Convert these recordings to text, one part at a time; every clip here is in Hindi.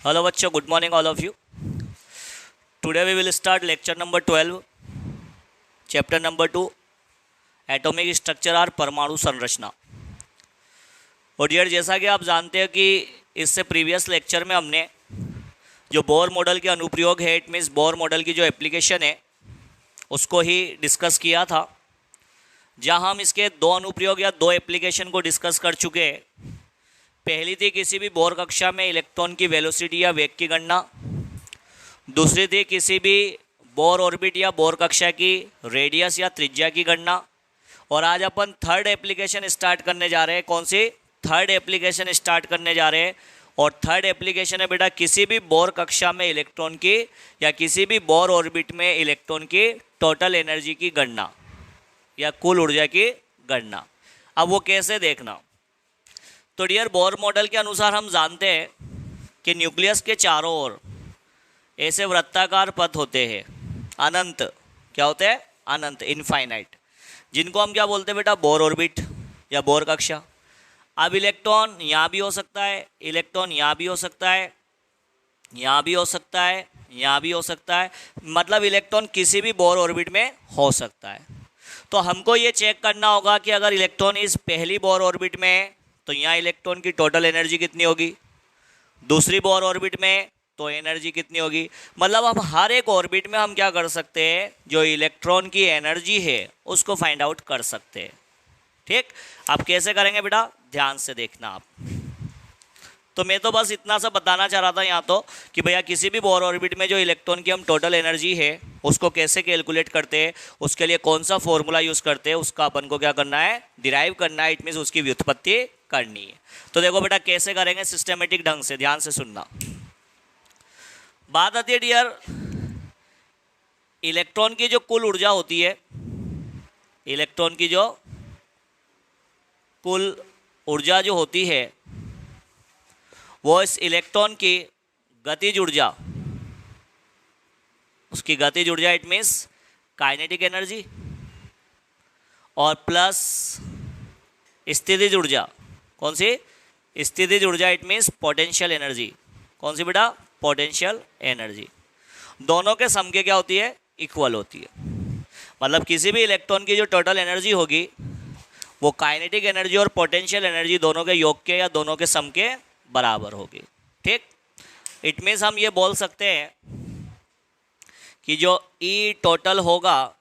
Hello बच्चों, good morning all of you. Today we will start lecture number 12, chapter number 2, atomic structure और परमाणु संरचना। और डियर, जैसा कि आप जानते हैं कि इससे प्रीवियस लेक्चर में हमने जो बोर मॉडल के अनुप्रयोग है, इट मीन्स बोर मॉडल की जो एप्लीकेशन है उसको ही डिस्कस किया था, जहां हम इसके दो अनुप्रयोग या दो एप्लीकेशन को डिस्कस कर चुके हैं। पहली थी किसी भी बोर कक्षा में इलेक्ट्रॉन की वेलोसिटी या वेग की गणना, दूसरी थी किसी भी बोर ऑर्बिट या बोर कक्षा की रेडियस या त्रिज्या की गणना। और आज अपन थर्ड एप्लीकेशन स्टार्ट करने जा रहे हैं। कौन सी? थर्ड एप्लीकेशन स्टार्ट करने जा रहे हैं। और थर्ड एप्लीकेशन है बेटा किसी भी बोर कक्षा में इलेक्ट्रॉन की या किसी भी बोर ऑर्बिट में इलेक्ट्रॉन की टोटल एनर्जी की गणना या कुल ऊर्जा की गणना। अब वो कैसे देखना? तो डियर, बोर मॉडल के अनुसार हम जानते हैं कि न्यूक्लियस के चारों ओर ऐसे वृत्ताकार पथ होते हैं, अनंत। क्या होते हैं? अनंत, इनफाइनाइट, जिनको हम क्या बोलते हैं बेटा? बोर ऑर्बिट या बोर कक्षा। अब इलेक्ट्रॉन यहाँ भी हो सकता है, इलेक्ट्रॉन यहाँ भी हो सकता है, यहाँ भी हो सकता है, यहाँ भी हो सकता है, मतलब इलेक्ट्रॉन किसी भी बोर ऑर्बिट में हो सकता है। तो हमको ये चेक करना होगा कि अगर इलेक्ट्रॉन इस पहली बोर ऑर्बिट में है तो यहाँ इलेक्ट्रॉन की टोटल एनर्जी कितनी होगी, दूसरी बोर ऑर्बिट में तो एनर्जी कितनी होगी। मतलब हम हर एक ऑर्बिट में हम क्या कर सकते हैं, जो इलेक्ट्रॉन की एनर्जी है उसको फाइंड आउट कर सकते हैं। ठीक, आप कैसे करेंगे बेटा? ध्यान से देखना आप। तो मैं तो बस इतना सा बताना चाह रहा था यहाँ तो कि भैया किसी भी बोर ऑर्बिट में जो इलेक्ट्रॉन की हम टोटल एनर्जी है उसको कैसे कैलकुलेट करते हैं, उसके लिए कौन सा फॉर्मूला यूज़ करते हैं, उसका अपन को क्या करना है? डिराइव करना है। इट मीन्स उसकी व्युत्पत्ति करनी है। तो देखो बेटा कैसे करेंगे, सिस्टमेटिक ढंग से, ध्यान से सुनना। बात आती है डियर, इलेक्ट्रॉन की जो कुल ऊर्जा होती है, इलेक्ट्रॉन की जो कुल ऊर्जा जो होती है वो इस इलेक्ट्रॉन की गतिज ऊर्जा, उसकी गतिज ऊर्जा इट मीन्स काइनेटिक एनर्जी, और प्लस स्थितिज ऊर्जा। कौन सी? स्थितिज ऊर्जा इट मीन्स पोटेंशियल एनर्जी। कौन सी बेटा? Potential energy. दोनों के सम के क्या होती है? इक्वल होती है। मतलब किसी भी इलेक्ट्रॉन की जो टोटल एनर्जी होगी वो काइनेटिक एनर्जी और पोटेंशियल एनर्जी दोनों के योग के या दोनों के सम के बराबर होगी। ठीक, इट मीन्स हम ये बोल सकते हैं कि जो ई टोटल होगा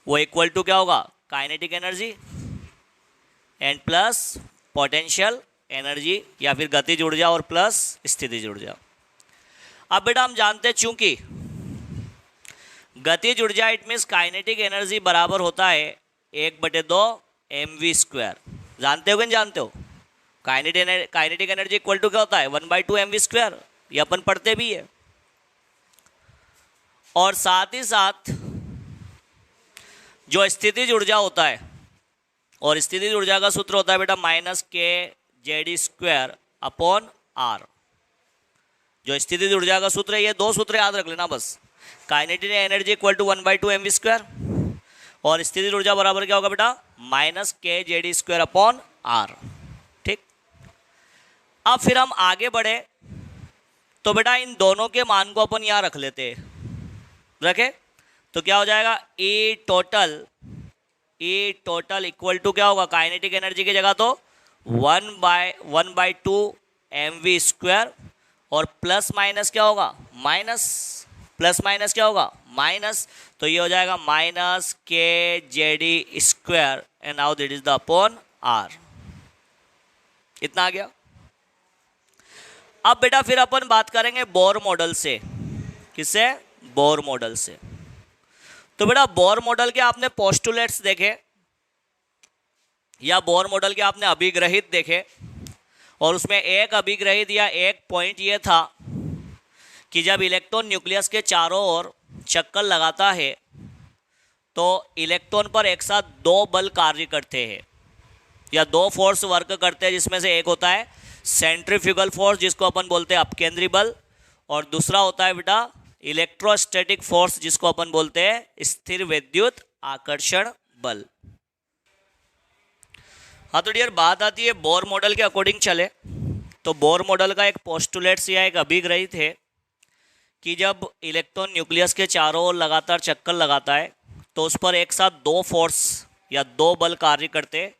वो इक्वल टू क्या होगा? Kinetic energy and plus potential energy, या फिर गतिज ऊर्जा और प्लस स्थितिज ऊर्जा। अब बेटा हम जानते हैं चूंकि गतिज ऊर्जा इट मीन्स काइनेटिक एनर्जी बराबर होता है 1/2 mv²। जानते हो कि नहीं जानते हो? काइनेटिक एनर्जी इक्वल टू क्या होता है? 1/2 mv²। ये अपन पढ़ते भी है। और साथ ही साथ जो स्थितिज ऊर्जा होता है, और स्थितिज ऊर्जा का सूत्र होता है बेटा -kZd²/r। जो स्थितिज ऊर्जा का सूत्र है, ये दो सूत्र याद रख लेना बस। Kinetic energy equal to 1/2 mv², और स्थितिज ऊर्जा बराबर क्या होगा बेटा? -kZd²/r। ठीक, अब फिर हम आगे बढ़े तो बेटा इन दोनों के मान को अपन यहाँ रख लेते हैं। रखे तो क्या हो जाएगा? ई टोटल इक्वल टू क्या होगा? काइनेटिक एनर्जी की जगह तो 1/2 mv², और प्लस माइनस क्या होगा? प्लस माइनस क्या होगा? माइनस। तो ये हो जाएगा -kZd², and now that is the upon r। इतना आ गया। अब बेटा फिर अपन बात करेंगे बोर मॉडल से। किससे? बोर मॉडल से। तो बेटा बोर मॉडल के आपने पोस्टुलेट्स देखे या बोर मॉडल के आपने अभिग्रहित देखे, और उसमें एक अभिग्रहित या एक पॉइंट ये था कि जब इलेक्ट्रॉन न्यूक्लियस के चारों ओर चक्कर लगाता है तो इलेक्ट्रॉन पर एक साथ दो बल कार्य करते हैं या दो फोर्स वर्क करते हैं, जिसमें से एक होता है सेंट्रीफ्यूगल फोर्स जिसको अपन बोलते हैं अपकेंद्री बल, और दूसरा होता है बेटा इलेक्ट्रोस्टैटिक फोर्स जिसको अपन बोलते हैं स्थिर विद्युत आकर्षण बल। हाँ तो डियर बात आती है बोर मॉडल के अकॉर्डिंग चले तो बोर मॉडल का एक पोस्टुलेट्स या एक अभिग्रही थे कि जब इलेक्ट्रॉन न्यूक्लियस के चारों ओर लगातार चक्कर लगाता है तो उस पर एक साथ दो फोर्स या दो बल कार्य करते हैं।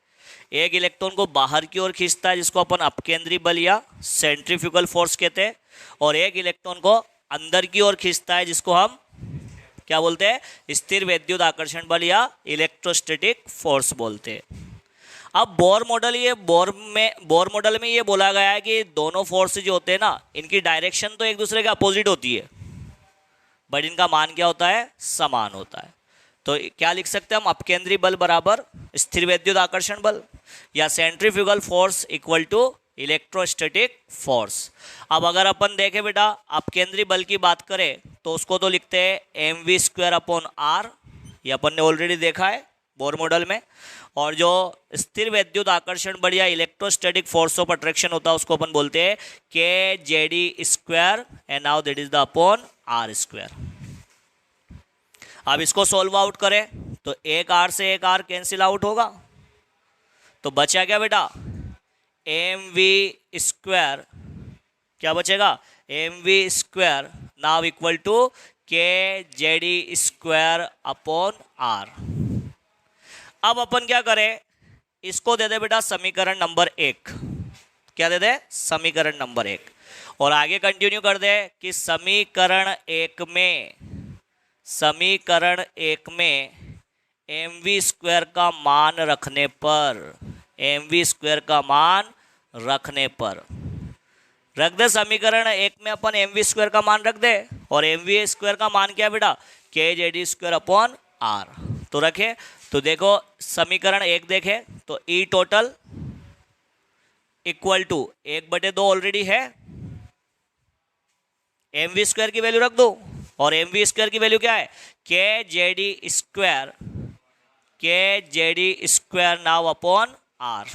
एक इलेक्ट्रॉन को बाहर की ओर खींचता है जिसको अपन अपकेंद्री बल या सेंट्रीफ्यूगल फोर्स कहते हैं, और एक इलेक्ट्रॉन को अंदर की ओर खींचता है जिसको हम क्या बोलते हैं, स्थिर वैद्युत आकर्षण बल या इलेक्ट्रोस्टैटिक फोर्स बोलते हैं। अब बोर मॉडल में ये बोला गया है कि दोनों फोर्स जो होते हैं ना, इनकी डायरेक्शन तो एक दूसरे के अपोजिट होती है, बट इनका मान क्या होता है, समान होता है। तो क्या लिख सकते हैं हम, अपकेंद्री बल बराबर स्थिर वैद्युत आकर्षण बल या centrifugal force equal to electrostatic force. अब अगर अपन देखें बेटा, अपकेंद्री बल की बात करें तो उसको तो लिखते हैं mv²/r, ये अपन ने ऑलरेडी देखा है बोर मॉडल में। और जो स्थिर वैद्युत आकर्षण बल या इलेक्ट्रोस्टैटिक फोर्स ऑफ अट्रैक्शन होता है उसको अपन बोलते हैं kZd², and now that is the upon r²। अब इसको सोल्व आउट करें तो एक r से एक r कैंसिल आउट होगा, तो बचा क्या बेटा, mv², क्या बचेगा, mv², now equal to kZd²/r। अब अपन क्या करें, इसको दे दे बेटा समीकरण नंबर 1। क्या दे दे, समीकरण नंबर 1, और आगे कंटिन्यू कर दे कि समीकरण 1 में mv² का मान रखने पर रख दे, समीकरण 1 में अपन mv² का मान रख दे, और mv² का मान क्या है बेटा, kZd²/r। तो रखे, तो देखो समीकरण 1 देखे तो ई टोटल इक्वल टू 1/2 ऑलरेडी है, mv² की वैल्यू रख दो, और mv² की वैल्यू क्या है, kZd² नाउ अपॉन r।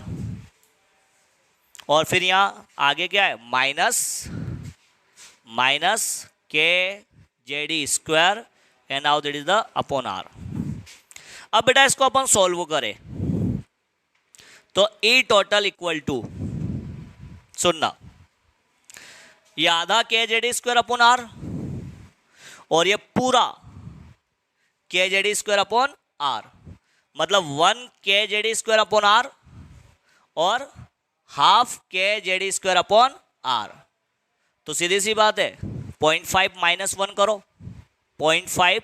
और फिर यहाँ आगे क्या है, minus kZd² and now that is the upon r। अब बेटा इसको अपन सॉल्व करें तो ई टोटल इक्वल टू, सुनना, ये आधा kZd²/r और ये पूरा kZd²/r, मतलब 1 kZd²/r और हाफ kZd²/r। तो सीधी सी बात है, 0.5 - 1 करो, 0.5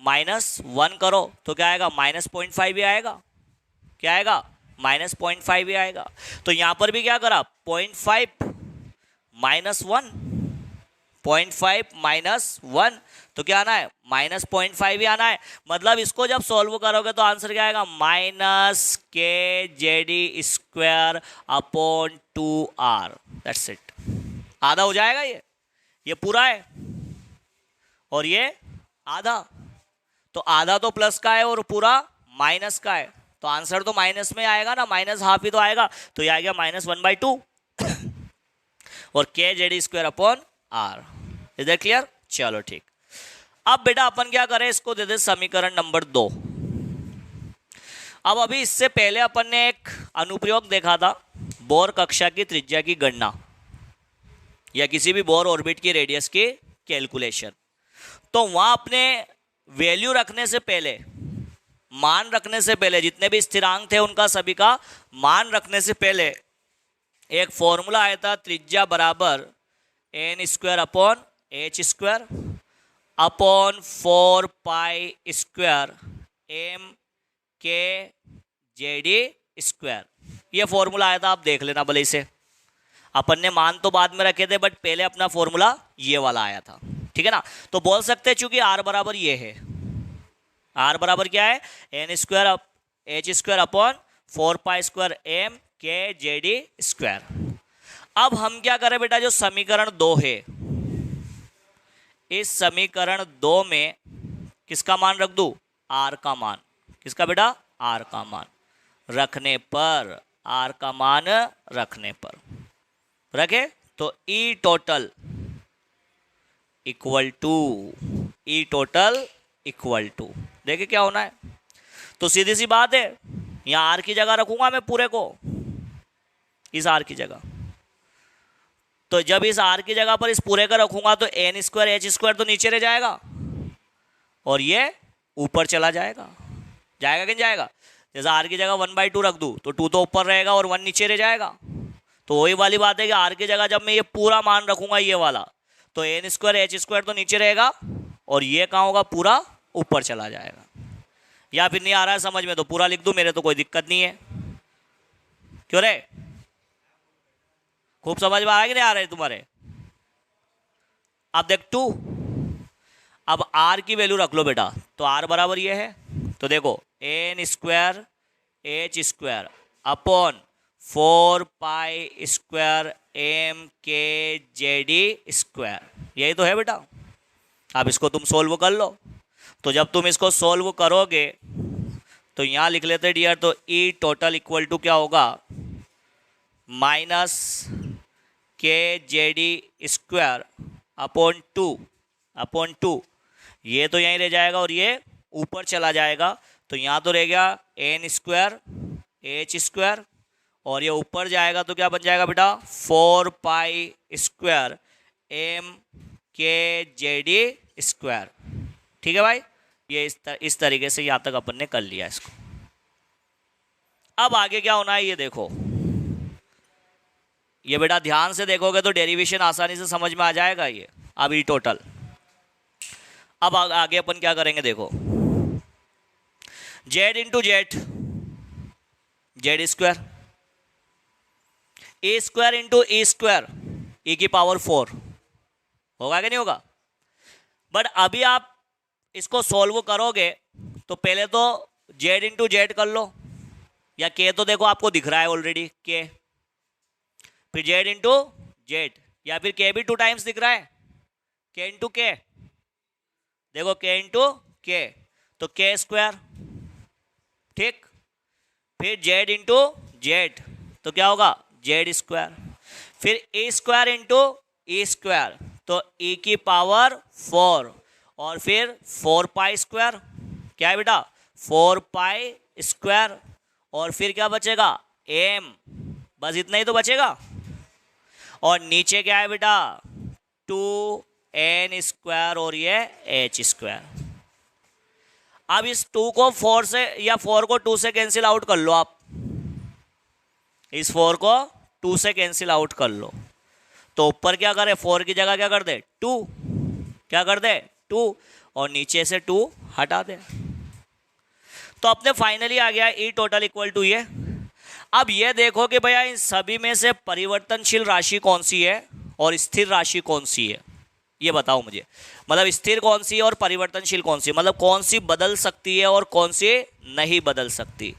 - 1 करो तो क्या आएगा, -0.5 ही आएगा। क्या आएगा, -0.5 ही आएगा। तो यहां पर भी क्या करा, 0.5 - 1, 0.5 - 1, तो क्या आना है, -0.5 ही आना है। मतलब इसको जब सॉल्व करोगे तो आंसर क्या आएगा, -kZd²/2r। दैट्स इट, आधा हो जाएगा। ये पूरा है और ये आधा, तो आधा तो प्लस का है और पूरा माइनस का है, तो आंसर तो माइनस में आएगा ना, -1/2 ही तो आएगा। तो ये आ गया -1/2 और kZd²/r। Is that clear? चलो ठीक। अब बेटा अपन क्या करें, इसको दे दे समीकरण नंबर 2। अब अभी इससे पहले अपन ने एक अनुप्रयोग देखा था, बोर कक्षा की त्रिज्या की गणना या किसी भी बोर ऑर्बिट की रेडियस की कैलकुलेशन। तो वहां अपने वैल्यू रखने से पहले, मान रखने से पहले, जितने भी स्थिरांक थे उनका सभी का मान रखने से पहले एक फॉर्मूला आया था, त्रिज्या बराबर n²/h² अपॉन 4π² m kZd²। ये फॉर्मूला आया था, आप देख लेना भले इसे। अपन ने मान तो बाद में रखे थे, बट पहले अपना फॉर्मूला ये वाला आया था, ठीक है ना। तो बोल सकते हैं चूंकि r बराबर ये है, r बराबर क्या है, n² अपॉन 4π² m kZd²। अब हम क्या करें बेटा, जो समीकरण 2 है, इस समीकरण 2 में किसका मान रख दूं, r का मान। किसका बेटा, r का मान रखने पर, r का मान रखने पर रखे तो ई टोटल इक्वल टू, देखिए क्या होना है। तो सीधी सी बात है, यहां r की जगह रखूंगा मैं पूरे को, इस r की जगह, तो जब इस आर की जगह पर इस पूरे का रखूंगा तो एन स्क्वायर एच स्क्वायर तो नीचे रह जाएगा और ये ऊपर चला जाएगा, जाएगा कि नहीं जाएगा। जैसे आर की जगह 1/2 रख दूँ तो 2 तो ऊपर रहेगा और 1 नीचे रह जाएगा। तो वही वाली बात है कि आर की जगह जब मैं ये पूरा मान रखूंगा ये वाला, तो एन स्क्वायर एच स्क्वायर तो नीचे रहेगा और ये कहाँ होगा, पूरा ऊपर चला जाएगा। या फिर नहीं आ रहा है समझ में तो पूरा लिख दूं, मेरे तो कोई दिक्कत नहीं है। क्यों रे, खूब समझ में आ रहा है कि नहीं आ रहा है तुम्हारे। अब देख 2, अब आर की वैल्यू रख लो बेटा, तो आर बराबर ये है, तो देखो N square H square upon 4 pi square M K J D square, यही तो है बेटा। अब इसको तुम सोल्व कर लो, तो जब तुम इसको सोल्व करोगे तो यहाँ लिख लेते डियर, तो ई टोटल इक्वल टू क्या होगा, माइनस के जे डी स्क्वायर अपॉन 2, ये तो यहीं रह जाएगा और ये ऊपर चला जाएगा, तो यहाँ तो रह गया एन स्क्वायर एच स्क्वायर और ये ऊपर जाएगा तो क्या बन जाएगा बेटा, 4 pi square M K J D square. ठीक है भाई, ये इस तरीके से यहाँ तक अपन ने कर लिया इसको। अब आगे क्या होना है ये देखो, ये बेटा ध्यान से देखोगे तो डेरिवेशन आसानी से समझ में आ जाएगा ये। अब ई टोटल, अब आगे अपन क्या करेंगे देखो, जेड इंटू जेड स्क्वायर, ए स्क्वायर इंटू ए स्क्वायर ई की पावर 4 होगा कि नहीं होगा। बट अभी आप इसको सॉल्व करोगे तो पहले तो जेड इंटू जेड कर लो, या के तो देखो आपको दिख रहा है ऑलरेडी के, फिर जेड इंटू जेड, या फिर के भी 2 टाइम्स दिख रहा है, के इंटू के, देखो के इंटू के तो के स्क्वायर, ठीक। फिर जेड इंटू जेड तो क्या होगा, जेड स्क्वायर। फिर ए स्क्वायर इंटू ए स्क्वायर तो ए की पावर 4 और फिर 4 पाई स्क्वायर, क्या है बेटा, 4 पाई स्क्वायर, और फिर क्या बचेगा, एम, बस इतना ही तो बचेगा। और नीचे क्या है बेटा, 2n स्क्वायर और ये h स्क्वायर। अब इस 2 को 4 से या 4 को 2 से कैंसिल आउट कर लो आप, इस 4 को 2 से कैंसिल आउट कर लो, तो ऊपर क्या करे, 4 की जगह क्या कर दे 2, क्या कर दे 2, और नीचे से 2 हटा दे, तो अपने फाइनली आ गया ई टोटल इक्वल टू ये। अब ये देखो कि भैया इन सभी में से परिवर्तनशील राशि कौन सी है और स्थिर राशि कौन सी है, ये बताओ मुझे। मतलब स्थिर कौन सी है और परिवर्तनशील कौन सी, मतलब कौन सी बदल सकती है और कौन सी नहीं बदल सकती।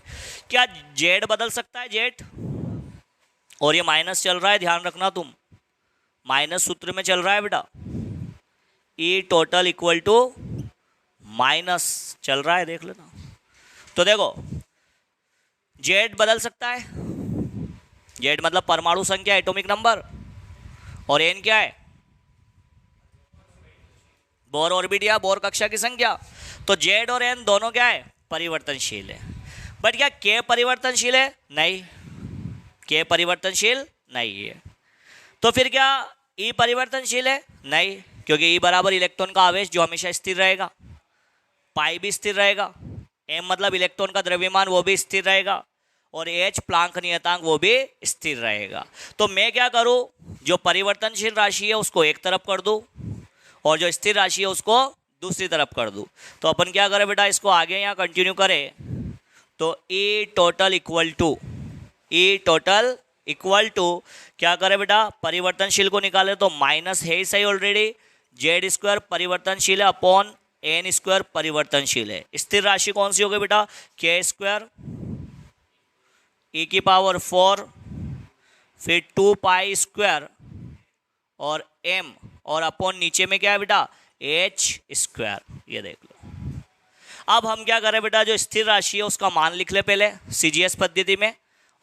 क्या जेड बदल सकता है, जेड, और ये माइनस चल रहा है, ध्यान रखना तुम, माइनस सूत्र में चल रहा है बेटा, ई टोटल इक्वल टू माइनस चल रहा है, देख लेना। तो देखो जेड बदल सकता है, जेड मतलब परमाणु संख्या, एटॉमिक नंबर, और एन क्या है, बोर ऑर्बिट या बोर कक्षा की संख्या। तो जेड और एन दोनों क्या है, परिवर्तनशील है। बट क्या के परिवर्तनशील है, नहीं, के परिवर्तनशील नहीं है। तो फिर क्या ई परिवर्तनशील है, नहीं, क्योंकि ई बराबर इलेक्ट्रॉन का आवेश जो हमेशा स्थिर रहेगा, पाई भी स्थिर रहेगा, एम मतलब इलेक्ट्रॉन का द्रव्यमान वो भी स्थिर रहेगा, और एच प्लांक नियतांक वो भी स्थिर रहेगा। तो मैं क्या करूं, जो परिवर्तनशील राशि है उसको एक तरफ कर दूं और जो स्थिर राशि है उसको दूसरी तरफ कर दूं। तो अपन क्या करें बेटा, इसको आगे यहाँ कंटिन्यू करें, तो ई टोटल इक्वल टू क्या करें बेटा, परिवर्तनशील को निकाले तो माइनस है ही सही ऑलरेडी, जेड स्क्वायर परिवर्तनशील है अपॉन एन स्क्वायर परिवर्तनशील है। स्थिर राशि कौन सी होगी बेटा, के स्क्वायर ई की पावर 4, फिर 2 पाई स्क्वायर और m, और अपॉन नीचे में क्या है बेटा, h स्क्वायर, ये देख लो। अब हम क्या करें बेटा, जो स्थिर राशि है उसका मान लिख ले पहले CGS पद्धति में,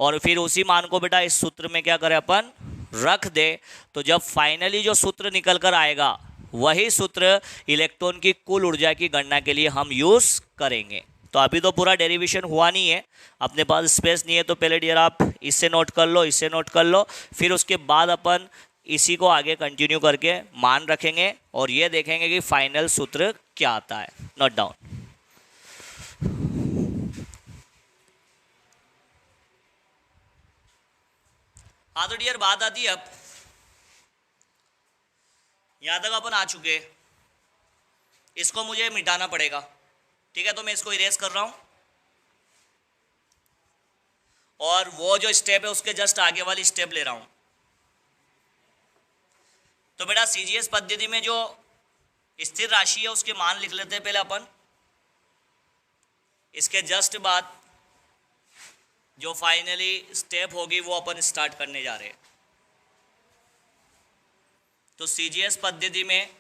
और फिर उसी मान को बेटा इस सूत्र में क्या करें अपन रख दे। तो जब फाइनली जो सूत्र निकल कर आएगा वही सूत्र इलेक्ट्रॉन की कुल ऊर्जा की गणना के लिए हम यूज करेंगे। तो अभी तो पूरा डेरिवेशन हुआ नहीं है, अपने पास स्पेस नहीं है, तो पहले डियर आप इससे नोट कर लो, इससे नोट कर लो, फिर उसके बाद अपन इसी को आगे कंटिन्यू करके मान रखेंगे और ये देखेंगे कि फाइनल सूत्र क्या आता है। Note down. हाँ तो डियर बात आती है, अब यहां तक अपन आ चुके, इसको मुझे मिटाना पड़ेगा। ठीक है, तो मैं इसको इरेज कर रहा हूं और वो जो स्टेप है उसके जस्ट आगे वाली स्टेप ले रहा हूं। तो बेटा सीजीएस पद्धति में जो स्थिर राशि है उसके मान लिख लेते हैं पहले अपन। इसके जस्ट बाद जो फाइनली स्टेप होगी वो अपन स्टार्ट करने जा रहे हैं। तो सीजीएस पद्धति में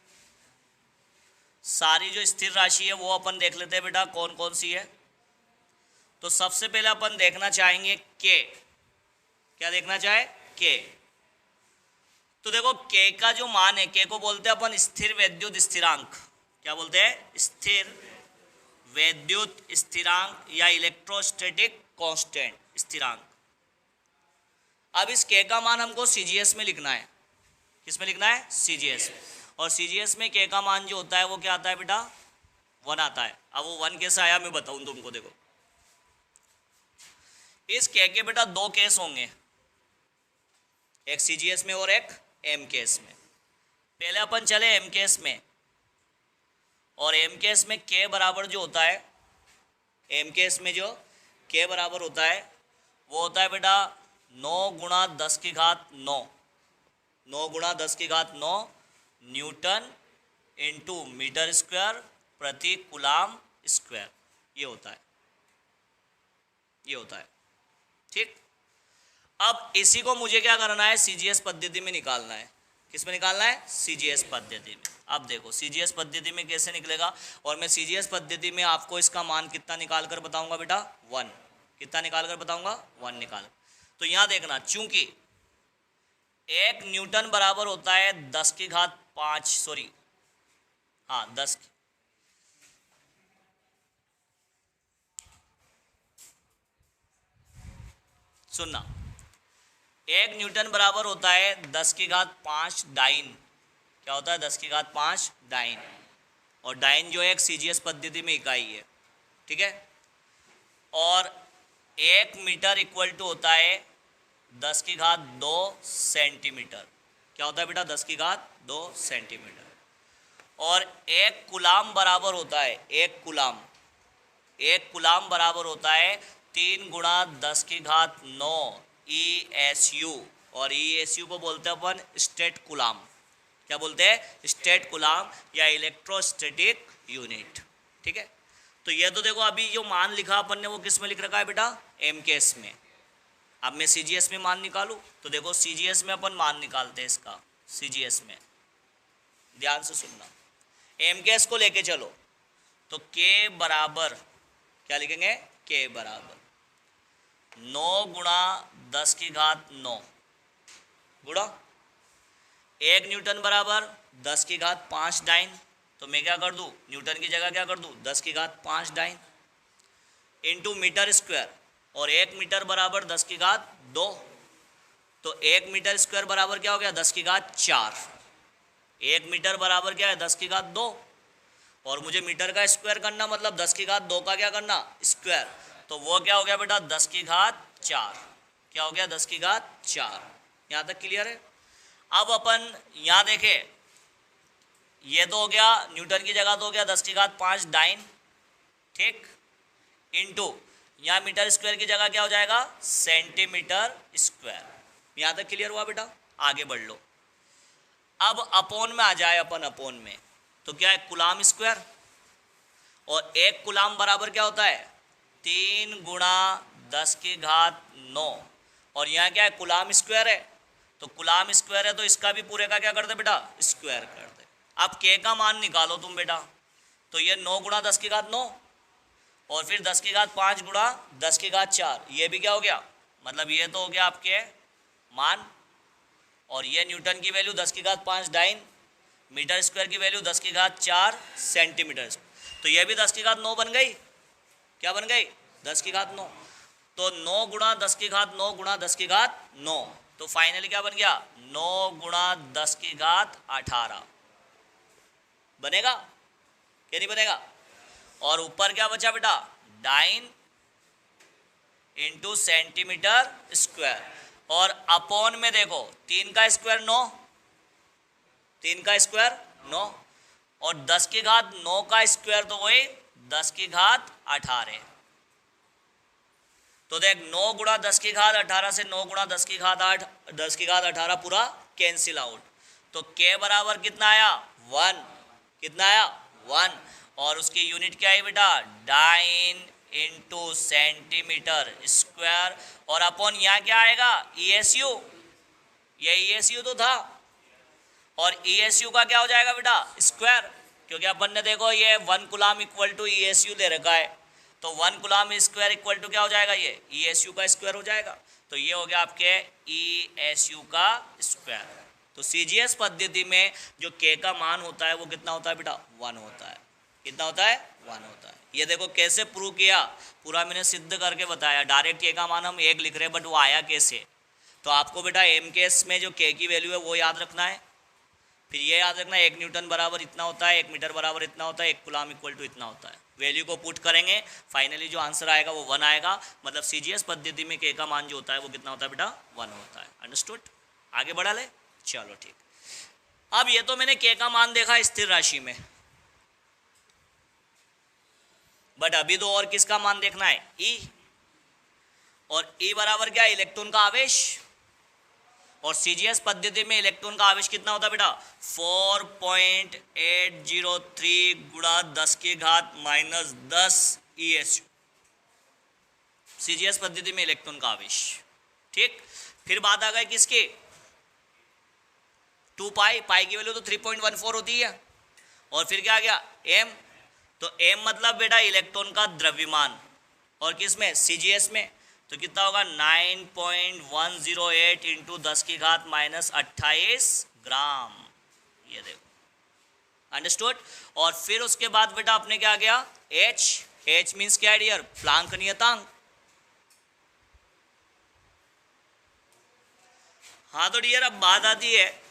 सारी जो स्थिर राशि है वो अपन देख लेते हैं बेटा कौन कौन सी है। तो सबसे पहले अपन देखना चाहेंगे के। क्या देखना चाहे? के। तो देखो के का जो मान है, के को बोलते हैं अपन स्थिर वैद्युत स्थिरांक। क्या बोलते हैं? स्थिर वैद्युत स्थिरांक या इलेक्ट्रोस्टैटिक कांस्टेंट स्थिरांक। अब इस के का मान हमको सीजीएस में लिखना है। किस में लिखना है? सीजीएस। और सीजीएस में के का मान जो होता है वो क्या आता है बेटा? 1 आता है। अब वो 1 कैसे आया मैं बताऊं तुमको। देखो इस के बेटा 2 केस होंगे, एक सीजीएस में और एक एम केस में। पहले अपन चले एम केस में, और एम केस में के बराबर जो होता है, एम केस में जो के बराबर होता है वो होता है बेटा 9 गुणा 10 की घात 9, 9 गुणा 10 की घात 9 न्यूटन इंटू मीटर स्क्वायर प्रति कूलाम स्क्वायर। ये होता है, ये होता है। ठीक। अब इसी को मुझे क्या करना है? सीजीएस पद्धति में निकालना है। किस में निकालना है? सीजीएस पद्धति में। अब देखो सीजीएस पद्धति में कैसे निकलेगा, और मैं सीजीएस पद्धति में आपको इसका मान कितना निकाल कर बताऊंगा बेटा? 1। कितना निकाल कर बताऊंगा? 1 निकाल। तो यहां देखना, चूंकि 1 न्यूटन बराबर होता है 10 की घात 5, सॉरी हाँ 10 की, सुनना, 1 न्यूटन बराबर होता है 10 की घात 5 डाइन। क्या होता है? 10 की घात 5 डाइन। और डाइन जो है एक सीजीएस पद्धति में इकाई है। ठीक है। और 1 मीटर इक्वल टू होता है 10 की घात 2 सेंटीमीटर। क्या होता है बेटा? 10 की घात 2 सेंटीमीटर। और 1 कूलाम बराबर होता है, 1 कूलाम, 1 कूलाम बराबर होता है 3 गुणा 10 की घात 9 ESU। और ESU को बोलते हैं अपन स्टेट कूलाम। क्या बोलते हैं? स्टेट कूलाम या इलेक्ट्रोस्टैटिक यूनिट। ठीक है। तो ये तो देखो अभी जो मान लिखा अपन ने वो किस में लिख रखा है बेटा? एम केस में। अब मैं सीजीएस में मान निकालूं तो देखो सीजीएस में अपन मान निकालते हैं इसका। सीजीएस में ध्यान से सुनना, एम केस को लेके चलो तो के बराबर क्या लिखेंगे? के बराबर 9 गुणा 10 की घात 9 गुणा 1 न्यूटन बराबर 10 की घात 5 डाइन। तो मैं क्या कर दूं? न्यूटन की जगह क्या कर दूं? 10 की घात 5 डाइन इंटू मीटर स्क्वायर। और 1 मीटर बराबर 10 की घात 2। तो 1 मीटर स्क्वायर बराबर क्या हो गया? 10 की घात 4। 1 मीटर बराबर क्या है? 10 की घात 2। और मुझे मीटर का स्क्वायर करना, मतलब 10 की घात 2 का क्या करना? स्क्वायर। तो वो क्या हो गया बेटा? 10 की घात 4। क्या हो गया? 10 की घात 4। यहाँ तक क्लियर है? अब अपन यहाँ देखें, ये तो हो गया न्यूटन की जगह तो हो गया 10 की घात 5 डाइन। ठीक। इंटू यहाँ मीटर स्क्वायर की जगह क्या हो जाएगा? Centimetre square. यहाँ तक क्लियर हुआ बेटा? आगे बढ़ लो। अब अपोन में आ जाए अपन, अपोन में तो क्या है? Coulomb square. और 1 कूलाम बराबर क्या होता है? 3 गुणा 10 की घात 9। और यहाँ क्या है? कूलाम स्क्वायर है। तो कूलाम स्क्वायर है तो इसका भी पूरे का क्या कर दे बेटा? स्क्वायर कर दे। अब के का मान निकालो तुम बेटा। तो ये 9 गुणा 10 की घात 9 और फिर 10 की घात 5 गुणा 10 की घात 4। ये भी क्या हो गया? मतलब ये तो हो गया आपके मान। और ये न्यूटन की वैल्यू 10 की घात 5 डाइन, मीटर स्क्वायर की वैल्यू 10 की घात 4 सेंटीमीटर। तो ये भी 10 की घात 9 बन गई। क्या बन गई? 10 की घात 9। तो 9 गुणा 10 की घात 9 गुणा 10 की घात 9। तो फाइनली क्या बन गया? 9 गुणा 10 की घात 18 बनेगा क्या नहीं बनेगा। और ऊपर क्या बचा बेटा, डाइन इंटू सेंटीमीटर स्क्वायर, और अपॉन में देखो 3 का स्क्वायर 9, 3 का स्क्वायर 9, और 10 की घात 9 का स्क्वायर तो वही 10 की घात 18। तो देख 9 गुणा 10 की घात 18 से 9 गुणा 10 की घात 8, 10 की घात 18 पूरा कैंसिल आउट। तो k बराबर कितना आया 1, कितना आया 1, और उसकी यूनिट क्या है बेटा, डाइन इंटू सेंटीमीटर स्क्वायर, और अपॉन यहाँ क्या आएगा ESU, ये ESU तो था, और ESU का क्या हो जाएगा बेटा स्क्वायर, क्योंकि अपन ने देखो ये 1 कूलम इक्वल टू ESU ले रखा है, तो 1 कूलम स्क्वायर इक्वल टू क्या हो जाएगा, ये ESU का स्क्वायर हो जाएगा। तो ये हो गया आपके ESU का स्क्वायर। तो CGS पद्धति में जो k का मान होता है वो कितना होता है बेटा 1 होता है। कितना होता है 1 होता है। ये देखो कैसे प्रूव किया, पूरा मैंने सिद्ध करके बताया। डायरेक्ट k का मान हम 1 लिख रहे हैं, बट वो आया कैसे। तो आपको बेटा m केस में जो k की वैल्यू है वो याद रखना है, फिर ये याद रखना 1 न्यूटन बराबर इतना होता है, 1 मीटर बराबर इतना होता है, 1 कूलम इक्वल टू इतना होता है। वैल्यू को पुट करेंगे, फाइनली जो आंसर आएगा वो 1 आएगा। मतलब CGS पद्धति में k का मान जो होता है वो कितना होता है बेटा 1 होता है। अंडरस्टूड, आगे बढ़ा ले, चलो ठीक। अब ये तो मैंने k का मान देखा स्थिर राशि में, बट अभी तो और किसका मान देखना है E, और E बराबर क्या है इलेक्ट्रॉन का आवेश, और CGS पद्धति में इलेक्ट्रॉन का आवेश कितना होता है बेटा 4.803 गुणा 10 की घात -10 ESU, CGS पद्धति में इलेक्ट्रॉन का आवेश। ठीक, फिर बात आ गई किसकी 2 पाई, पाई की वैल्यू तो 3.14 होती है, और फिर क्या आ गया m, तो m मतलब बेटा इलेक्ट्रॉन का द्रव्यमान, और किसमें CGS में, तो कितना होगा 9.108 इंटू 10 की घात -28 ग्राम। ये देखो, अंडरस्टूड। और फिर उसके बाद बेटा अपने क्या आ गया H, H मीन्स क्या डियर प्लांक नियतांक। हाँ तो डियर अब बात आती है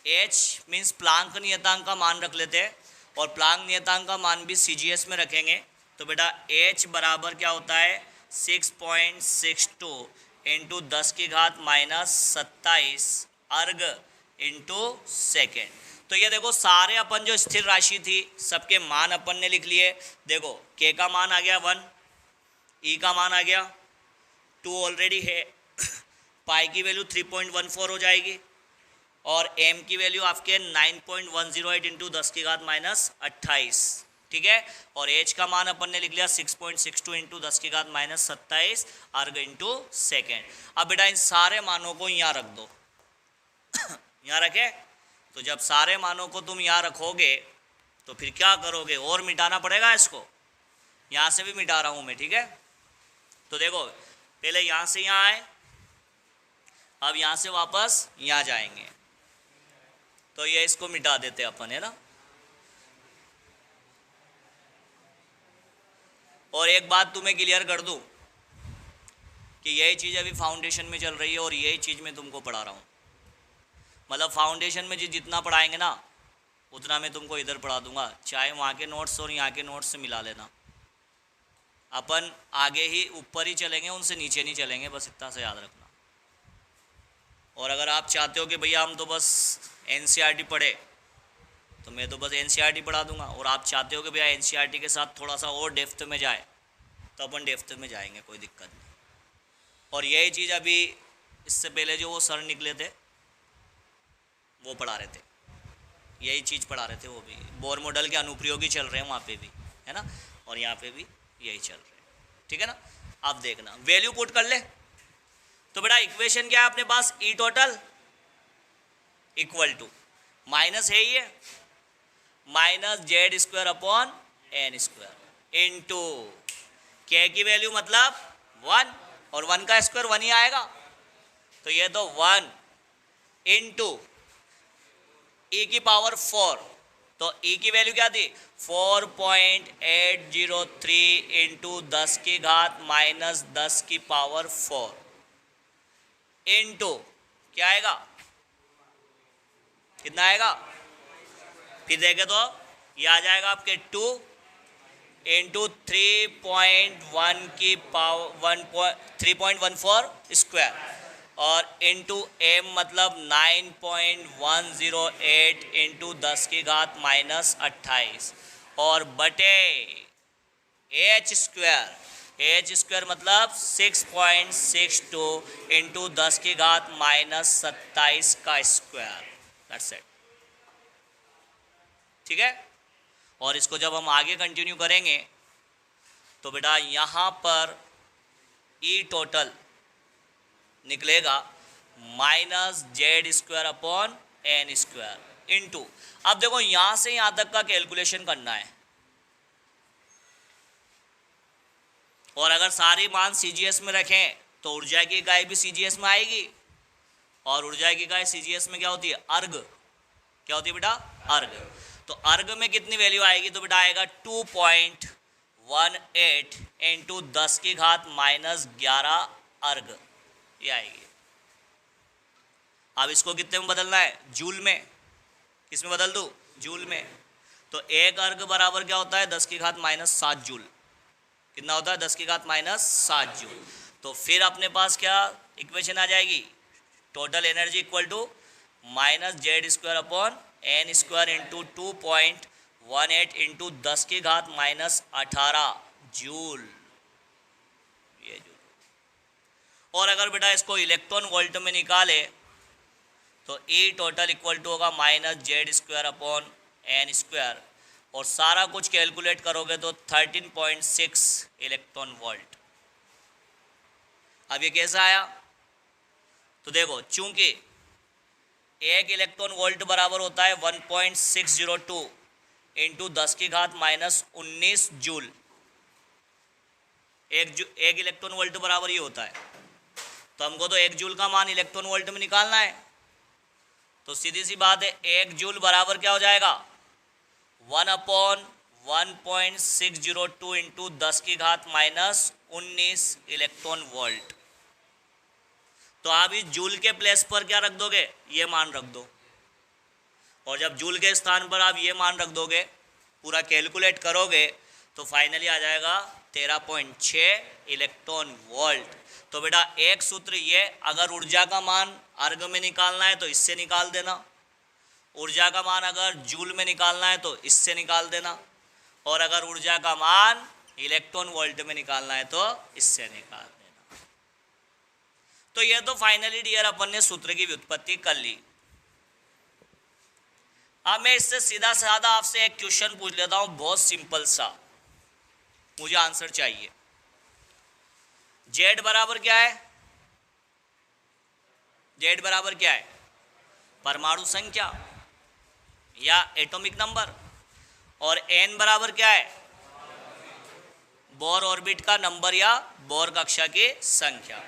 H मीन्स प्लांक नियतांक का मान रख लेते हैं, और प्लांक नियतांक का मान भी CGS में रखेंगे। तो बेटा H बराबर क्या होता है 6.62 इंटू 10 की घात -27 अर्ग इंटू सेकेंड। तो ये देखो सारे अपन जो स्थिर राशि थी सबके मान अपन ने लिख लिए। देखो k का मान आ गया 1, E का मान आ गया 2 ऑलरेडी है, पाई की वैल्यू 3.14 हो जाएगी, और m की वैल्यू आपके 9.108 इंटू 10 की घात -28, ठीक है। और h का मान अपन ने लिख लिया 6.62 इंटू 10 की घात -27 अर्ग इंटू सेकेंड। अब बेटा इन सारे मानों को यहाँ रख दो यहाँ रखे, तो जब सारे मानों को तुम यहाँ रखोगे तो फिर क्या करोगे, और मिटाना पड़ेगा इसको। यहाँ से भी मिटा रहा हूँ मैं, ठीक है। तो देखो पहले यहाँ से यहाँ आए, अब यहाँ से वापस यहाँ जाएंगे, तो ये इसको मिटा देते अपन, है ना। और एक बात तुम्हें क्लियर कर दूं कि यही चीज़ अभी फाउंडेशन में चल रही है, और यही चीज़ मैं तुमको पढ़ा रहा हूँ। मतलब फाउंडेशन में जितना पढ़ाएंगे ना उतना मैं तुमको इधर पढ़ा दूंगा, चाहे वहाँ के नोट्स और यहाँ के नोट्स से मिला लेना। अपन आगे ही ऊपर ही चलेंगे, उनसे नीचे नहीं चलेंगे, बस इतना से याद रखना। और अगर आप चाहते हो कि भैया हम तो बस NCERT पढ़े, तो मैं तो बस NCERT पढ़ा दूंगा, और आप चाहते हो कि भैया NCERT के साथ थोड़ा सा और डेप्थ में जाए, तो अपन डेप्थ में जाएंगे, कोई दिक्कत नहीं। और यही चीज़ अभी इससे पहले जो वो सर निकले थे वो पढ़ा रहे थे, यही चीज़ पढ़ा रहे थे। वो भी बोर मॉडल के अनुप्रयोगी चल रहे हैं वहाँ पे भी, है ना, और यहाँ पे भी यही चल रहे हैं, ठीक है ना। आप देखना वैल्यू पुट कर ले, तो बेटा इक्वेशन क्या है अपने पास, ई टोटल इक्वल टू माइनस है ये -z² upon n² into k की वैल्यू मतलब 1, और 1 का स्क्वायर 1 ही आएगा, तो ये तो 1 इंटू e की पावर 4, तो e की वैल्यू क्या थी 4.803 इंटू 10 की घात -10 की पावर 4 इंटू क्या आएगा कितना आएगा, फिर देखे तो ये आ जाएगा आपके 2 इंटू 3.1 की पावर 3.14 स्क्वायर और इंटू एम मतलब 9.108 इंटू 10 की घात -28 और बटे एच स्क्वायर मतलब 6.62 इंटू 10 की घात -27 का स्क्वायर। That's it. ठीक है, और इसको जब हम आगे कंटिन्यू करेंगे तो बेटा यहाँ पर ई टोटल निकलेगा -z² इंटू, अब देखो यहाँ से यहाँ तक का कैलकुलेशन करना है और अगर सारी मान सीजीएस में रखें तो ऊर्जा की इकाई भी सीजीएस में आएगी और ऊर्जा की इकाई सीजीएस में क्या होती है, अर्ग। क्या होती है बेटा, अर्ग। तो अर्ग में कितनी वैल्यू आएगी, तो बेटा आएगा 2.18 इंटू 10 की घात -11 अर्ग, ये आएगी। अब इसको कितने में बदलना है, जूल में। किस में बदल दूँ, जूल में। तो एक अर्ग बराबर क्या होता है, 10 की घात -7 जूल। कितना होता है, 10 की घात -7 जूल। तो फिर अपने पास क्या इक्वेशन आ जाएगी, total energy equal to -z² into 2.18 into 10 की घात -18 जूल, ये जूल। और अगर बेटा इसको इलेक्ट्रॉन वोल्ट में निकाले तो E टोटल इक्वल टू होगा -z² और सारा कुछ कैलकुलेट करोगे तो 13.6 इलेक्ट्रॉन वोल्ट। अब ये कैसा आया, तो देखो चूंकि एक इलेक्ट्रॉन वोल्ट बराबर होता है 1.602 इंटू 10 की घात -19 जूल। एक इलेक्ट्रॉन वोल्ट बराबर ये होता है, तो हमको तो 1 जूल का मान इलेक्ट्रॉन वोल्ट में निकालना है। तो सीधी सी बात है, 1 जूल बराबर क्या हो जाएगा, 1/1.602 इंटू 10 की घात -19 इलेक्ट्रॉन वोल्ट। तो आप इस जूल के प्लेस पर क्या रख दोगे, ये मान रख दो, और जब जूल के स्थान पर आप ये मान रख दोगे, पूरा कैलकुलेट करोगे तो फाइनली आ जाएगा 13.6 इलेक्ट्रॉन वोल्ट। तो बेटा एक सूत्र ये, अगर ऊर्जा का मान अर्ग में निकालना है तो इससे निकाल देना, ऊर्जा का मान अगर जूल में निकालना है तो इससे निकाल देना, और अगर ऊर्जा का मान इलेक्ट्रॉन वोल्ट में निकालना है तो इससे निकाल देना। तो ये तो फाइनली डियर अपन ने सूत्र की व्युत्पत्ति कर ली। अब मैं इससे सीधा साधा आपसे एक क्वेश्चन पूछ लेता हूं, बहुत सिंपल सा, मुझे आंसर चाहिए। जेड बराबर क्या है, जेड बराबर क्या है, परमाणु संख्या या एटॉमिक नंबर, और एन बराबर क्या है, बोर ऑर्बिट का नंबर या बोर कक्षा की संख्या।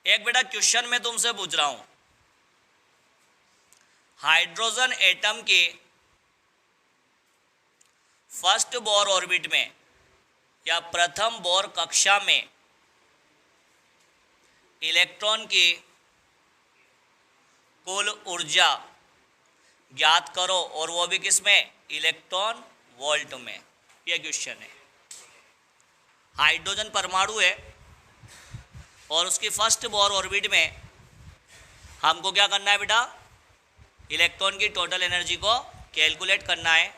एक बेटा क्वेश्चन में तुमसे पूछ रहा हूं, हाइड्रोजन एटम के फर्स्ट बोर ऑर्बिट में या प्रथम बोर कक्षा में इलेक्ट्रॉन की कुल ऊर्जा ज्ञात करो, और वो भी किसमें, इलेक्ट्रॉन वोल्ट में। यह क्वेश्चन है। हाइड्रोजन परमाणु है और उसकी फर्स्ट बोर ऑर्बिट में हमको क्या करना है बेटा, इलेक्ट्रॉन की टोटल एनर्जी को कैलकुलेट करना है।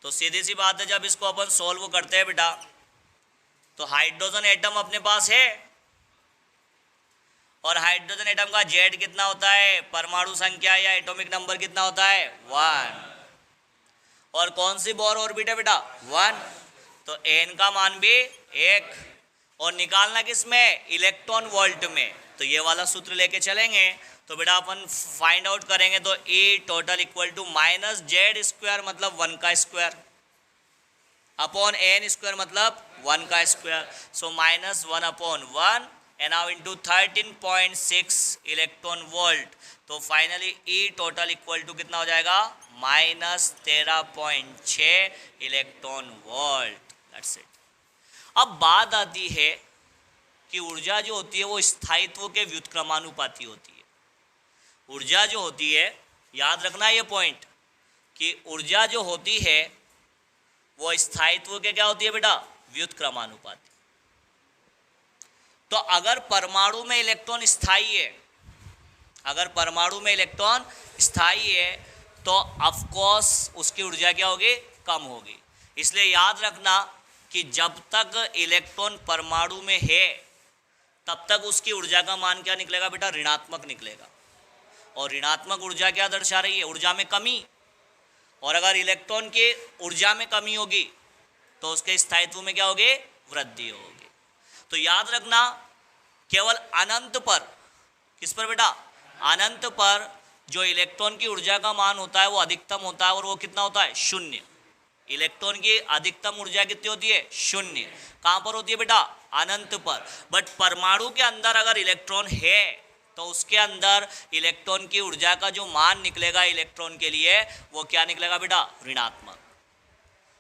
तो सीधी सी बात है, जब इसको अपन सॉल्व करते हैं बेटा, तो हाइड्रोजन एटम अपने पास है और हाइड्रोजन एटम का जेड कितना होता है, परमाणु संख्या या एटॉमिक नंबर कितना होता है, 1। और कौन सी बोर ऑर्बिट है बेटा, 1। तो एन का मान भी 1, और निकालना किस में, इलेक्ट्रॉन वोल्ट में। तो ये वाला सूत्र लेके चलेंगे तो बेटा अपन फाइंड आउट करेंगे। तो E total equal to -z² मतलब 1 का स्क्वायर अपॉन n स्क्वायर मतलब 1 का square. So -1/1 and now into 13.6 electron volt. तो finally E total equal to कितना हो जाएगा, -13.6 इलेक्ट्रॉन वोल्ट। That's it. अब बात आती है कि ऊर्जा जो होती है वो स्थायित्व के व्युत्क्रमानुपाती होती है। ऊर्जा जो होती है, याद रखना ये पॉइंट कि ऊर्जा जो होती है वो स्थायित्व के क्या होती है बेटा, व्युत्क्रमानुपाती। तो अगर परमाणु में इलेक्ट्रॉन स्थायी है, अगर परमाणु में इलेक्ट्रॉन स्थायी है तो ऑफ कोर्स उसकी ऊर्जा क्या होगी, कम होगी। इसलिए याद रखना कि जब तक इलेक्ट्रॉन परमाणु में है तब तक उसकी ऊर्जा का मान क्या निकलेगा बेटा, ऋणात्मक निकलेगा। और ऋणात्मक ऊर्जा क्या दर्शा रही है, ऊर्जा में कमी। और अगर इलेक्ट्रॉन की ऊर्जा में कमी होगी तो उसके स्थायित्व में क्या होगी, वृद्धि होगी। तो याद रखना केवल अनंत पर, किस पर बेटा, अनंत पर जो इलेक्ट्रॉन की ऊर्जा का मान होता है वो अधिकतम होता है, और वो कितना होता है, शून्य। इलेक्ट्रॉन की अधिकतम ऊर्जा कितनी होती है, शून्य। कहाँ पर होती है बेटा, अनंत पर। बट परमाणु के अंदर अगर इलेक्ट्रॉन है तो उसके अंदर इलेक्ट्रॉन की ऊर्जा का जो मान निकलेगा इलेक्ट्रॉन के लिए वो क्या निकलेगा बेटा, ऋणात्मक।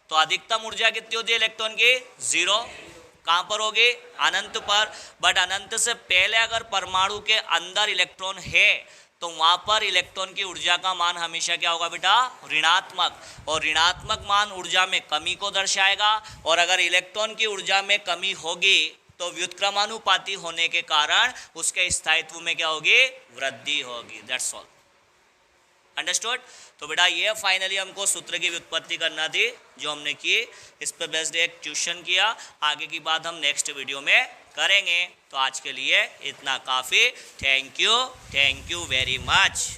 तो अधिकतम ऊर्जा कितनी होती है इलेक्ट्रॉन की, 0। कहाँ पर होगी, अनंत पर। बट अनंत से पहले अगर परमाणु के अंदर इलेक्ट्रॉन है तो वहां पर इलेक्ट्रॉन की ऊर्जा का मान हमेशा क्या होगा बेटा, ऋणात्मक। और ऋणात्मक मान ऊर्जा में कमी को दर्शाएगा। और अगर इलेक्ट्रॉन की ऊर्जा में कमी होगी तो व्युत्क्रमानुपाती होने के कारण उसके स्थायित्व में क्या होगी, वृद्धि होगी। That's all, understood. तो बेटा ये फाइनली हमको सूत्र की व्युत्पत्ति करना थी जो हमने की। इस पर बेस्ड एक ट्यूशन किया, आगे की बात हम नेक्स्ट वीडियो में करेंगे। तो आज के लिए इतना काफ़ी। Thank you very much.